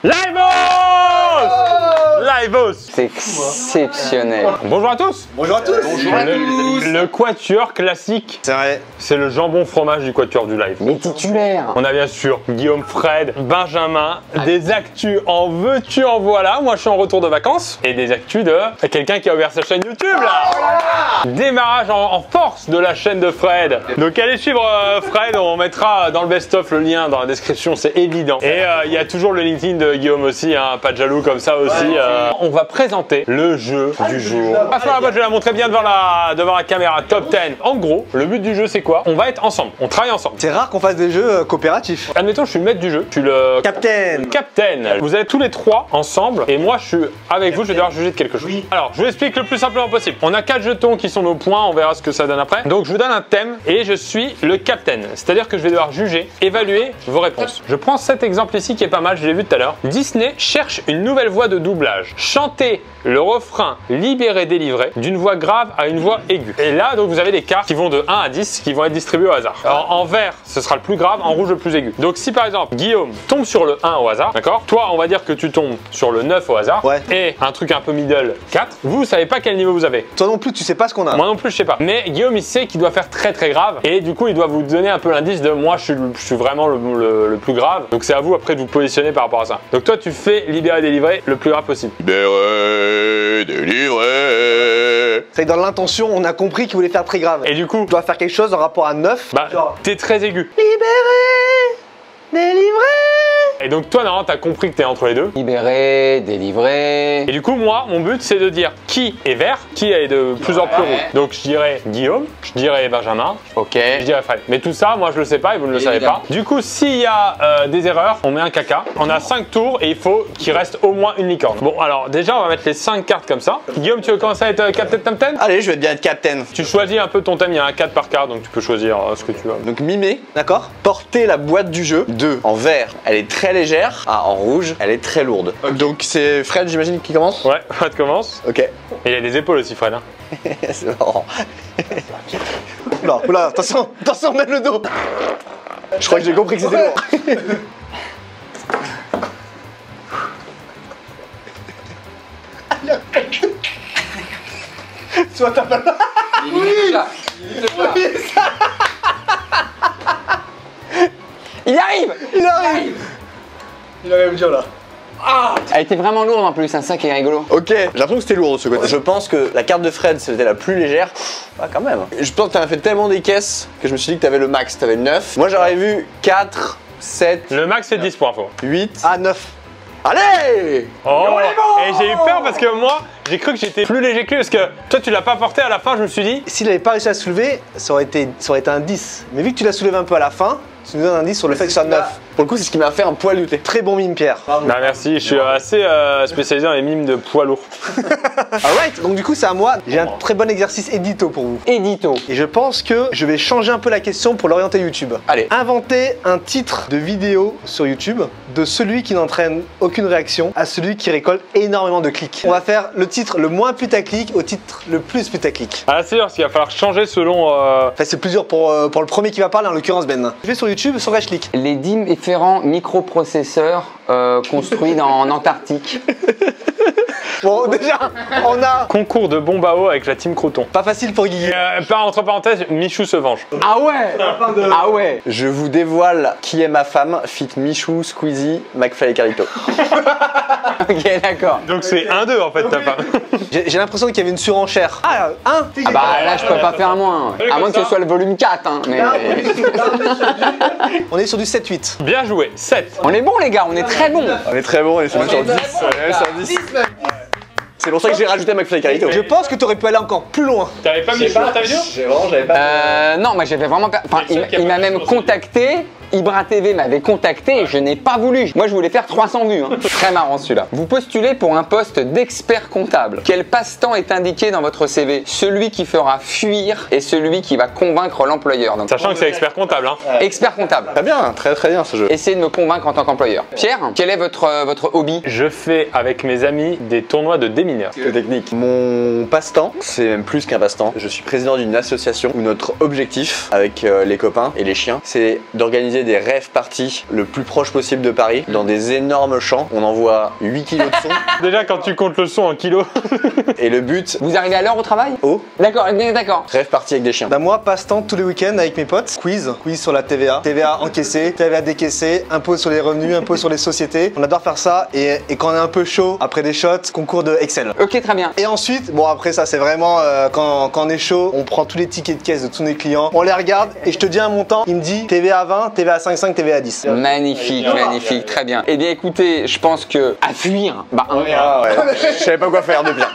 Livos. C'est exceptionnel. Bonjour à tous. Bonjour à tous. Bonjour à tous. Le quatuor classique, C'est vrai. c'est le jambon fromage du quatuor du live. Les titulaires. On a bien sûr Guillaume, Fred, Benjamin, des actus en veux-tu en voilà. Moi je suis en retour de vacances et des actus de quelqu'un qui a ouvert sa chaîne YouTube là. Démarrage en force de la chaîne de Fred. Donc allez suivre Fred, on mettra dans le best-of le lien dans la description, c'est évident. Et il y a toujours le LinkedIn de Guillaume aussi, hein, pas de jaloux comme ça aussi. On va présenter le jeu du jour. À ce moment-là, je vais la montrer bien devant la caméra. Top 10. En gros, le but du jeu c'est quoi? On va être ensemble, on travaille ensemble. C'est rare qu'on fasse des jeux coopératifs. Admettons, je suis le maître du jeu, je suis le Captain. captain. Vous êtes tous les trois ensemble et moi je suis avec vous, je vais devoir juger de quelque chose. Alors, je vous explique le plus simplement possible. On a 4 jetons qui sont nos points, on verra ce que ça donne après. Donc, je vous donne un thème et je suis le captain. C'est-à-dire que je vais devoir juger, évaluer vos réponses. Je prends cet exemple ici qui est pas mal, je l'ai vu tout à l'heure. Disney cherche une nouvelle voix de doublage. Chantez le refrain libéré, délivré d'une voix grave à une voix aiguë. Et là, donc, vous avez des cartes qui vont de 1 à 10 qui vont être distribuées au hasard. Alors, en vert, ce sera le plus grave, en rouge, le plus aigu. Donc, si par exemple, Guillaume tombe sur le 1 au hasard, d'accord? Toi, on va dire que tu tombes sur le 9 au hasard. Ouais. Et un truc un peu middle, 4. Vous savez pas quel niveau vous avez. Toi non plus, tu sais pas ce qu'on a. Moi non plus, je sais pas. Mais Guillaume, il sait qu'il doit faire très très grave. Et du coup, il doit vous donner un peu l'indice de moi, je suis vraiment le plus grave. Donc, c'est à vous après de vous positionner par rapport à ça. Donc, toi, tu fais libérer, délivrer le plus grave possible. Libéré, délivré. C'est que dans l'intention, on a compris qu'il voulait faire très grave. Et du coup, Tu dois faire quelque chose en rapport à 9. bah, t'es très aigu. Libéré, délivré. Et donc, toi, normalement, t'as compris que t'es entre les deux. Libéré, délivré. Et du coup, moi, mon but, c'est de dire qui est vert, qui est de plus en plus rouge. Donc, je dirais Guillaume, je dirais Benjamin, Ok. je dirais Fred. Mais tout ça, moi, je le sais pas et vous ne le savez pas. Du coup, s'il y a des erreurs, on met un caca. On a 5 tours et il faut qu'il reste au moins une licorne. Bon, alors, déjà, on va mettre les 5 cartes comme ça. Guillaume, tu veux commencer à être Captain Top 10? Allez, je vais bien être captain. Tu choisis un peu ton thème, il y a un 4 par carte, donc tu peux choisir ce que tu veux. Donc mimer, D'accord. porter la boîte du jeu. 2. En vert, elle est très légère. Ah, en rouge, elle est très lourde. Donc c'est Fred, j'imagine, qui commence. Ouais, Fred commence. Ok. Et il y a des épaules aussi, Fred. Hein. C'est marrant. Oula, oula, attention, attention, mets le dos. Je crois que j'ai compris que c'était lourd. Soit t'as pas là. Il arrive. Il arrive. Il arrive bien là. Elle était vraiment lourde en plus, c'est ça qui est rigolo. Ok, j'ai l'impression que c'était lourd de ce côté. Je pense que la carte de Fred, c'était la plus légère. Ah, quand même. Je pense que t'en as fait tellement des caisses que je me suis dit que t'avais le max, t'avais le 9. Moi, j'aurais vu 4, 7, Le max, c'est 10 points, faut. 8. Ah, 9. Allez! Oh! Et j'ai eu peur parce que moi, j'ai cru que j'étais plus léger que lui parce que toi, tu l'as pas porté à la fin, je me suis dit. S'il avait pas réussi à soulever, ça aurait été un 10. Mais vu que tu l'as soulevé un peu à la fin, tu nous donnes un 10 sur le fait que c'est un 9. Pour le coup, c'est ce qui m'a fait un poil douter. Très bon mime, Pierre. Bah merci, je suis assez spécialisé dans les mimes de poids lourds. Alright, donc du coup, c'est à moi. J'ai un très bon exercice édito pour vous. Édito. Et je pense que je vais changer un peu la question pour l'orienter YouTube. Allez. Inventer un titre de vidéo sur YouTube de celui qui n'entraîne aucune réaction à celui qui récolte énormément de clics. On va faire le titre le moins putaclic au titre le plus putaclic. Ah c'est sûr, parce qu'il va falloir changer selon. Enfin, c'est plus dur pour le premier qui va parler, en l'occurrence Ben. Je vais sur YouTube, sur clic. Les différents microprocesseurs construits en Antarctique. Bon, déjà, on a. Concours de bombe à eau avec la team Croton. Pas facile pour Guigui. Et entre parenthèses, Michou se venge. Ah ouais. Ah ouais. Je vous dévoile qui est ma femme, fit Michou, Squeezie, McFly et Carlito. Ok, d'accord. Donc c'est 1-2 en fait ta femme. J'ai l'impression qu'il y avait une surenchère. Ah, 1. Ah bah là, je peux pas faire moins. À moins que ce soit le volume 4. Hein, mais... On est sur du 7-8. Bien joué, 7. On est bon les gars, on est très bon. On est très bon, on est sur 10. Ouais, sur 10. C'est pour ça que j'ai rajouté McFly et Carlito. Je pense que tu aurais pu aller encore plus loin. T'avais pas Michou dans ta vidéo? J'avais pas. Non, moi j'avais vraiment. Enfin, il m'a même contacté. Ibra TV m'avait contacté et je n'ai pas voulu. Moi, je voulais faire 300 vues. Hein. Très marrant celui-là. Vous postulez pour un poste d'expert comptable. Quel passe-temps est indiqué dans votre CV? Celui qui fera fuir et celui qui va convaincre l'employeur. Donc, Sachant que c'est expert comptable. Hein. expert comptable. Très bien, très bien ce jeu. Essayez de me convaincre en tant qu'employeur. Pierre, quel est votre hobby? Je fais avec mes amis des tournois de démineurs. Technique. Mon passe-temps, c'est même plus qu'un passe-temps. Je suis président d'une association où notre objectif avec les copains et les chiens, c'est d'organiser organiser des rêves parties le plus proche possible de Paris, dans des énormes champs. On envoie 8 kilos de son. Déjà, quand tu comptes le son en kilos. Et le but... Vous arrivez à l'heure au travail? Oh, D'accord, d'accord. rêve partie avec des chiens. Bah moi, passe-temps tous les week-ends avec mes potes. Quiz sur la TVA. TVA encaissée, TVA décaissée, impôt sur les revenus, impôt sur les sociétés. On adore faire ça et quand on est un peu chaud, après des shots, concours de Excel. Ok, très bien. Et ensuite, bon après ça c'est vraiment quand on est chaud, on prend tous les tickets de caisse de tous nos clients, on les regarde et je te dis un montant, il me dit TVA 20, TVA 5,5, TVA 10. Magnifique, magnifique, très bien. Eh bien écoutez, je pense que à fuir, bah Ah ouais, je savais pas quoi faire de bien.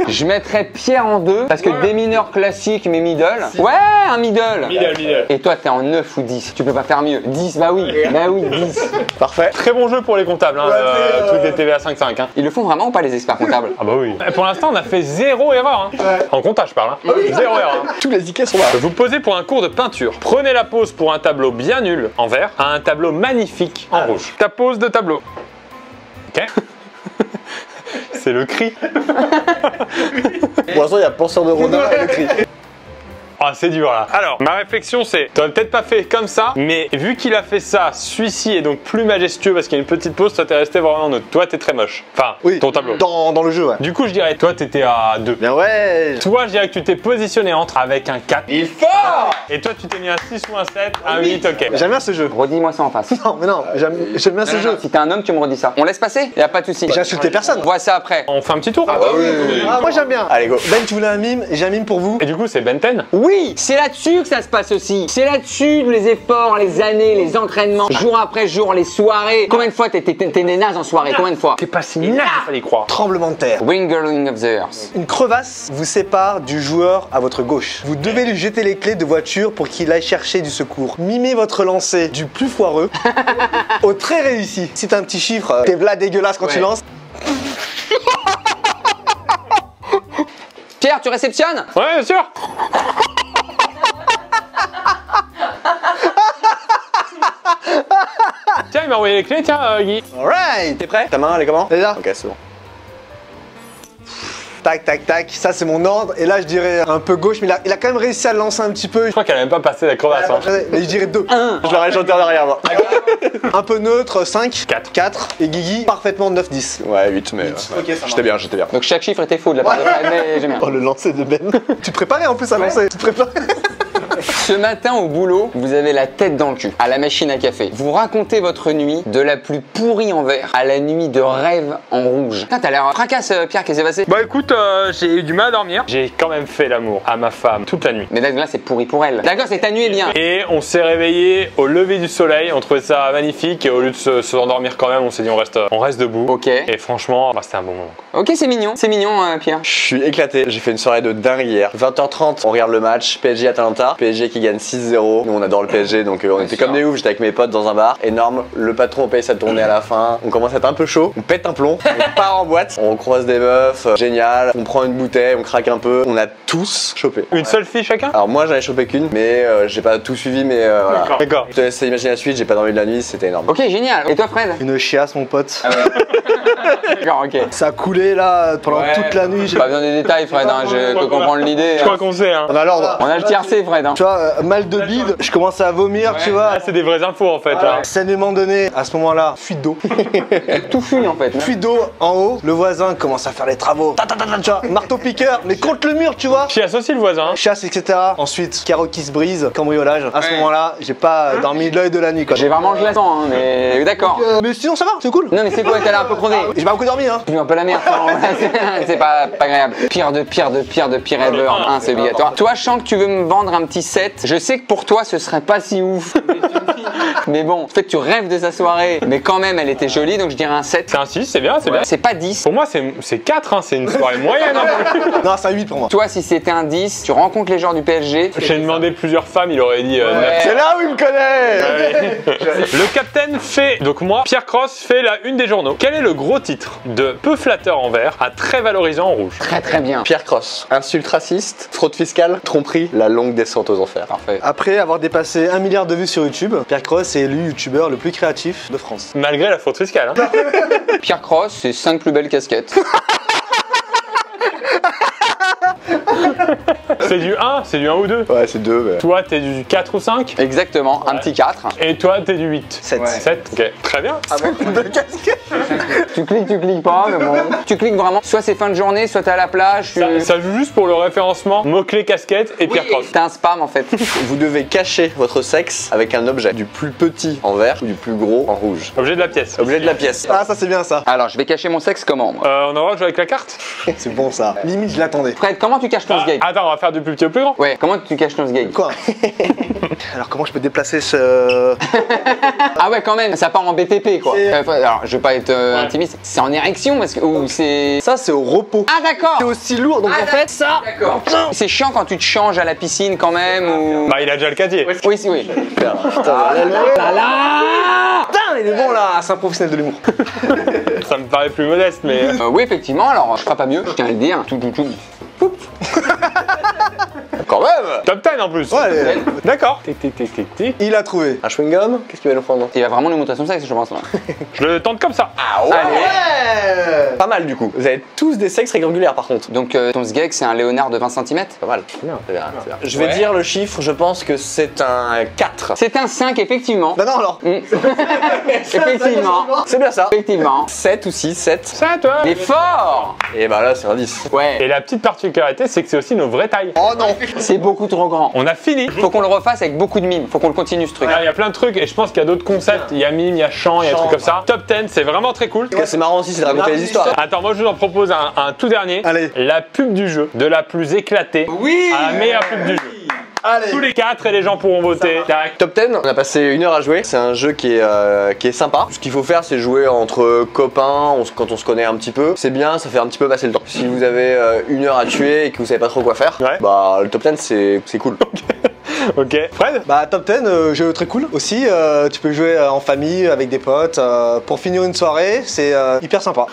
je mettrais Pierre en 2 parce que des mineurs classiques mais middle. Ouais, un middle. Middle. Et toi t'es en 9 ou 10, tu peux pas faire mieux. 10, bah oui, 10. Parfait. Très bon jeu pour les comptables, hein, truc des TVA 5,5. Hein. Ils le font vraiment ou pas les experts comptables? Ah bah oui. Pour l'instant, on a fait 0 erreur. Hein. En comptage, je parle. Hein. 0 erreur. Hein. Tous les tickets sont là. Vous posez pour un cours de peinture. Prenez la pose pour un tableau bien nul en vert à un tableau magnifique en rouge. Ta pose de tableau. Ok. C'est le cri. Pour l'instant, il y a penseur de Rodin et le cri. Ah, c'est dur là. Alors, ma réflexion c'est, t'aurais peut-être pas fait comme ça, mais vu qu'il a fait ça, celui-ci est donc plus majestueux parce qu'il y a une petite pause, toi t'es resté vraiment neutre. Toi t'es très moche. Enfin, Oui, ton tableau. Dans le jeu, ouais. Du coup, je dirais, toi t'étais à 2. Bien ouais. Toi, je dirais que tu t'es positionné entre avec un 4. Il est fort. Et toi, tu t'es mis un 6 ou un 7, un 8, ok. J'aime bien ce jeu. Redis-moi ça en face. Non mais non, j'aime bien ce jeu. Si t'es un homme, tu me redis ça. On laisse passer? Y a pas de souci. J'ai insulté personne. On voit ça après. On fait un petit tour. Ah, moi j'aime bien. Allez, go. Ben tu voulais un mime et j'ai un mime pour vous. Et du coup, c'est Ben 10. Oui, c'est là-dessus que ça se passe aussi. C'est là-dessus les efforts, les années, les entraînements, jour après jour, les soirées. Combien de fois t'es né naze en soirée? Combien de fois? T'es pas si nul, il fallait y croire. Tremblement de terre. Wingering of the Earth. Une crevasse vous sépare du joueur à votre gauche. Vous devez lui jeter les clés de voiture pour qu'il aille chercher du secours. Mimez votre lancer du plus foireux au très réussi. Si t'as un petit chiffre, t'es là dégueulasse quand tu lances. Pierre, tu réceptionnes? Ouais, bien sûr. Tiens, il m'a envoyé les clés, tiens, Guy. Alright. T'es prêt? Ta main, elle est comment? Elle est là. Ok, c'est bon. Tac, tac, tac. Ça c'est mon ordre. Et là je dirais un peu gauche, mais il a quand même réussi à le lancer un petit peu. Je crois qu'elle a même pas passé la crevasse. Hein. Mais je dirais 2. Je l'aurais chanté en arrière, moi. Un peu neutre, 5. 4. 4. Et Guigui, parfaitement 9-10. Ouais, 8, mais. Ok, ça J'étais bien, j'étais bien. Donc chaque chiffre était faux de la part de Fred, mais j'aime bien. Oh le lancer de Ben. Tu te préparais en plus à lancer. Tu te préparais. Ce matin au boulot, vous avez la tête dans le cul, à la machine à café. Vous racontez votre nuit de la plus pourrie en vert à la nuit de rêve en rouge. Putain, t'as l'air fracasse, Pierre, qu'est-ce qui s'est passé? Bah écoute, j'ai eu du mal à dormir. J'ai quand même fait l'amour à ma femme toute la nuit. Mais là, c'est pourri pour elle. D'accord, c'est ta nuit est bien. Et on s'est réveillé au lever du soleil, on trouvait ça magnifique et au lieu de se endormir quand même, on s'est dit on reste debout. Ok. Et franchement, bah, c'était un bon moment. Quoi. Ok, c'est mignon, Pierre. Je suis éclaté, j'ai fait une soirée de dingue hier. 20h30, on regarde le match, PSG Atalanta. PSG qui gagne 6-0. Nous on adore le PSG donc on était comme des oufs. J'étais avec mes potes dans un bar, énorme. Le patron paye sa tournée à la fin. On commence à être un peu chaud, on pète un plomb, on part en boîte, on croise des meufs, génial. On prend une bouteille, on craque un peu. On a tous chopé. Une seule fille chacun? Alors moi j'en ai chopé qu'une, mais j'ai pas tout suivi, mais voilà. D'accord. Je te laisse imaginer la suite, j'ai pas dormi de la nuit, c'était énorme. Ok, génial. Et toi, Fred? Une chiasse, mon pote. D'accord, ok. Ça a coulé là pendant toute la nuit. Pas besoin des détails, Fred, hein, je peux comprendre l'idée. Je crois qu'on sait. Hein. On a l'ordre. On a le tiercé, Fred. Hein. Tu vois, mal de bide, je commence à vomir, tu vois. Ah, c'est des vraies infos en fait. Hein. Saignement donné, à ce moment-là, fuite d'eau. Tout fuit en fait. Fuite d'eau en haut, le voisin commence à faire les travaux. Tu vois, marteau piqueur, mais contre le mur, tu vois. Chiasse aussi le voisin. Hein. Chasse, etc. Ensuite, carreau qui se brise, cambriolage. À ce moment-là, j'ai pas dormi de l'œil de la nuit, quoi. J'ai vraiment le glaçant, hein, mais d'accord. Mais sinon, ça va, c'est cool. Non, mais c'est quoi, t'as l'air un peu crevé. J'ai pas beaucoup dormi, hein. Tu fais un peu la merde, c'est pas agréable. Pire ever, hein, c'est obligatoire. Toi, je sens que tu veux me vendre un petit 7. Je sais que pour toi, ce serait pas si ouf. Mais bon, en fait, tu rêves de sa soirée. Mais quand même, elle était jolie, donc je dirais un 7. C'est un 6, c'est bien, c'est bien. C'est pas 10. Pour moi, c'est 4, hein. C'est une soirée moyenne. Hein. Non, c'est un 8 pour moi. Toi, si c'était un 10, tu rencontres les joueurs du PSG. J'ai demandé plusieurs femmes, il aurait dit 9. C'est là où il me connaît. Le capitaine fait, donc moi, Pierre Cross fait la une des journaux. Quel est le gros titre de peu flatteur en vert à très valorisant en rouge? Très très bien. Pierre Cross, insulte raciste, fraude fiscale, tromperie, la longue descente aux enfers. Parfait. Après avoir dépassé 1 milliard de vues sur YouTube, Pierre Cross est élu youtubeur le plus créatif de France. Malgré la faute fiscale. Hein. Pierre Cross, c'est 5 plus belles casquettes. C'est du 1, c'est du 1 ou 2. Ouais, c'est 2. Mais... Toi, t'es du 4 ou 5. Exactement, un petit 4. Et toi, t'es du 8. 7. 7, ok. Très bien. Tu cliques pas, mais bon. Tu cliques vraiment, soit c'est fin de journée, soit t'es à la plage. Ça joue juste pour le référencement, mots-clés casquette et Pierre Cross. T'as un spam en fait. Vous devez cacher votre sexe avec un objet, du plus petit en vert ou du plus gros en rouge. Objet de la pièce. Objet de la pièce. Ah, ça c'est bien ça. Alors, je vais cacher mon sexe comment moi? On a le droit de jouer avec la carte. C'est bon ça. Limite, je l'attendais. Fred, comment tu caches ton sgeg? Attends, on va faire du plus petit au plus grand. Ouais, comment tu caches ton sgeg? Quoi? Alors, comment je peux déplacer ce. Ah ouais, quand même, ça part en BTP quoi. Alors, je vais pas être intimiste. C'est en érection parce que. Ou c'est. Ça, c'est au repos. Ah d'accord! C'est aussi lourd, donc en fait, ça. D'accord. C'est chiant quand tu te changes à la piscine quand même ou. Bah, il a déjà le casier. Oui, si, oui. Putain, il est bon là, c'est un professionnel de l'humour. Ça me paraît plus modeste, mais. Oui, effectivement, alors je ferai pas mieux, je tiens à le dire. Tout. Quand même. Top 10 en plus. Ouais, D'accord. Tic, tic, tic, tic, tic. il a trouvé. Un chewing-gum. Qu'est-ce qu'il va nous prendre? Il va vraiment nous montrer son sexe, je pense. Là. Je le tente comme ça. Ah ouais. Ouais. Pas mal du coup. Vous avez tous des sexes rectangulaires par contre. Donc ton sgeg, c'est un Léonard de 20 cm? Pas mal. C'est bien. C'est bien, c'est bien. Je vais dire le chiffre, je pense que c'est un 4. C'est un 5, effectivement. Bah non, alors. Effectivement. C'est bien ça. Effectivement. 7 ou 6, 7. Ça, toi. Il est fort! Et bah là, c'est un 10. Ouais. Et la petite particularité, c'est que c'est aussi nos vraies tailles. Oh non. C'est beaucoup trop grand. On a fini. Faut qu'on le refasse avec beaucoup de mimes. Faut qu'on le continue ce truc. Il y a plein de trucs et je pense qu'il y a d'autres concepts. Il y a mime, il y a chant, il y a des trucs comme ça. Top 10, c'est vraiment très cool. C'est marrant aussi, c'est de raconter les histoires. Attends, moi je vous en propose un tout dernier. Allez. La pub du jeu, de la plus éclatée Oui! à la meilleure pub du jeu. Allez. Tous les 4 et les gens pourront voter. Tac. Top 10, on a passé 1 heure à jouer. C'est un jeu qui est sympa. Ce qu'il faut faire, c'est jouer entre copains, quand on se connaît un petit peu. C'est bien, ça fait un petit peu passer le temps. Si vous avez 1 heure à tuer et que vous savez pas trop quoi faire, Ouais. bah le top 10 c'est cool. Ok. Fred? Bah top 10, jeu très cool aussi, tu peux jouer en famille, avec des potes, pour finir une soirée, c'est hyper sympa.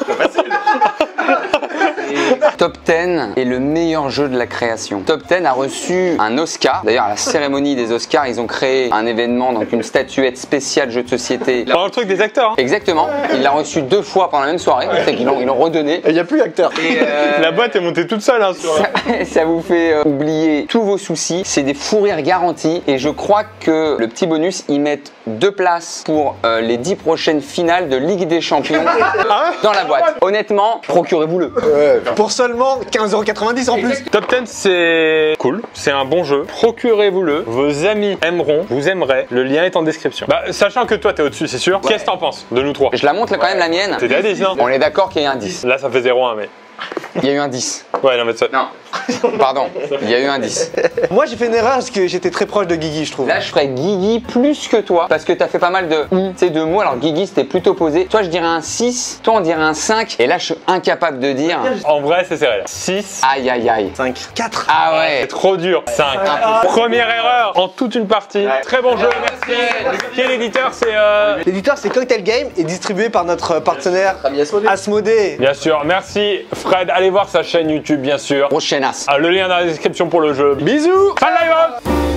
Top 10 est le meilleur jeu de la création. Top 10 a reçu un Oscar. D'ailleurs, à la cérémonie des Oscars, ils ont créé un événement, donc une statuette spéciale jeu de société. Pendant le truc des acteurs. Hein. Exactement. Il l'a reçu 2 fois pendant la même soirée. C'est qu'ils l'ont redonné. Et il n'y a plus d'acteur. Et La boîte est montée toute seule. Hein, sur... ça vous fait oublier tous vos soucis. C'est des fous rires garantis. Et je crois que le petit bonus, ils mettent 2 places pour les 10 prochaines finales de Ligue des Champions dans la boîte. Honnêtement, procurez-vous-le. Ouais. Pour seulement 15,90€ en plus. Top 10, c'est cool. C'est un bon jeu. Procurez-vous-le. Vos amis aimeront. Vous aimerez. Le lien est en description. Bah, sachant que toi, t'es au-dessus, c'est sûr. Qu'est-ce que t'en penses de nous 3? Je la montre là, quand même la mienne. T'es à 10, non? On est d'accord qu'il y a eu un 10. Là, ça fait 0-1, mais. Il y a eu un 10. Ouais, non, mais ça. Non. Pardon. Il y a eu un 10. Moi j'ai fait une erreur parce que j'étais très proche de Guigui, je trouve. Là, je ferais Guigui plus que toi parce que t'as fait pas mal de tu sais, de mots. Alors, Guigui, c'était plutôt posé. Toi, je dirais un 6. Toi, on dirait un 5. Et là, je suis incapable de dire. En vrai, c'est serré là. 6. Aïe, aïe, aïe. 5. 4. Ah C'est ouais. trop dur. 5. Première erreur en toute une partie. Très bon jeu, merci. Qui est l'éditeur? C'est. L'éditeur c'est Cocktail Game et distribué par notre partenaire Asmodée. Bien sûr, merci Fred. Allez voir sa chaîne YouTube, bien sûr. Grosse chaînasse. Le lien dans la description pour le jeu. Bisous. Fin de live.